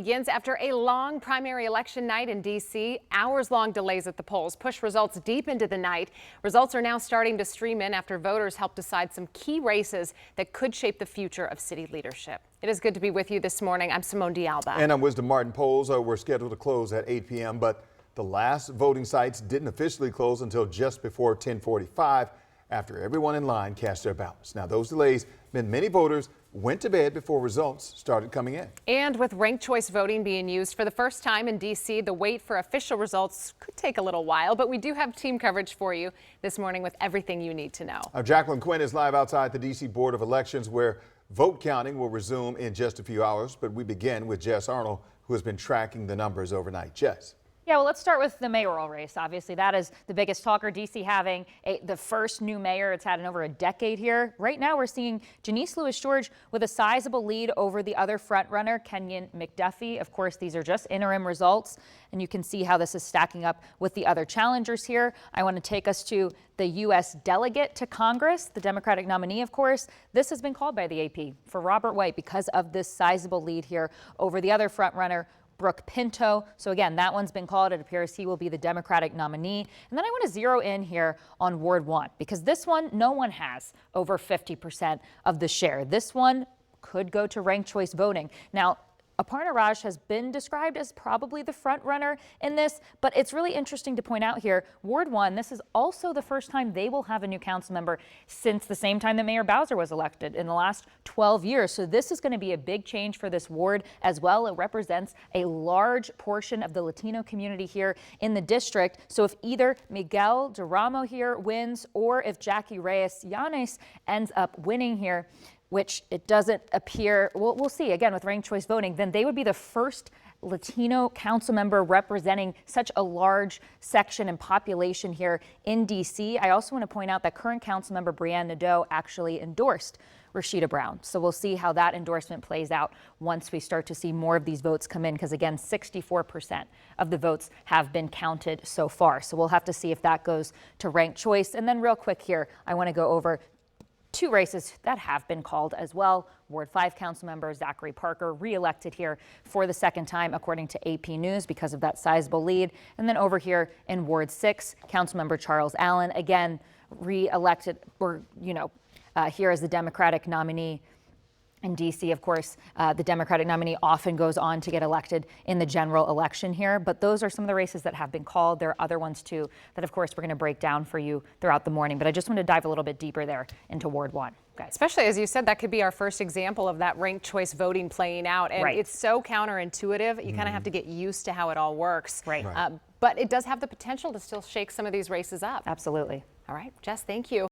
Begins after a long primary election night in D.C. Hours-long delays at the polls push results deep into the night. Results are now starting to stream in after voters help decide some key races that could shape the future of city leadership. It is good to be with you this morning. I'm Simone D'Alba. And I'm Wisdom Martin. Polls were scheduled to close at 8 p.m., but the last voting sites didn't officially close until just before 10:45 after everyone in line cast their ballots. Now, those delays meant many voters went to bed before results started coming in. And with ranked choice voting being used for the first time in D.C., the wait for official results could take a little while, but we do have team coverage for you this morning with everything you need to know. Jacqueline Quinn is live outside the D.C. Board of Elections, where vote counting will resume in just a few hours. But we begin with Jess Arnold, who has been tracking the numbers overnight. Jess. Yeah, well, let's start with the mayoral race. Obviously, that is the biggest talker. D.C. having the first new mayor it's had in over a decade here. Right now, we're seeing Janice Louis-George with a sizable lead over the other frontrunner, Kenyon McDuffie. Of course, these are just interim results, and you can see how this is stacking up with the other challengers here. I want to take us to the U.S. delegate to Congress, the Democratic nominee, of course. This has been called by the AP for Robert White because of this sizable lead here over the other frontrunner, Brooke Pinto. So again, that one's been called. It appears he will be the Democratic nominee. And then I want to zero in here on Ward 1 because this one, no one has over 50% of the share. This one could go to ranked choice voting. Now, Aparna Raj has been described as probably the front runner in this, but it's really interesting to point out here, Ward 1, this is also the first time they will have a new council member since the same time that Mayor Bowser was elected in the last 12 years. So this is going to be a big change for this ward as well. It represents a large portion of the Latino community here in the district. So if either Miguel Duramo here wins or if Jackie Reyes Llanes ends up winning here, which it doesn't appear, we'll see again with ranked choice voting, then they would be the first Latino council member representing such a large section and population here in D.C. I also want to point out that current council member Brianne Nadeau actually endorsed Rashida Brown. So we'll see how that endorsement plays out once we start to see more of these votes come in, because again, 64% of the votes have been counted so far. So we'll have to see if that goes to ranked choice. And then real quick here, I want to go over two races that have been called as well. Ward 5 council member Zachary Parker re-elected here for the second time, according to AP News, because of that sizable lead. And then over here in Ward 6, council member Charles Allen, again, re-elected, or, here as the Democratic nominee. In D.C., of course, the Democratic nominee often goes on to get elected in the general election here. But those are some of the races that have been called. There are other ones, too, that, of course, we're going to break down for you throughout the morning. But I just want to dive a little bit deeper there into Ward 1. Guys. Especially, as you said, that could be our first example of that ranked choice voting playing out. And it's so counterintuitive. You kind of have to get used to how it all works. Right. But it does have the potential to still shake some of these races up. Absolutely. All right, Jess, thank you.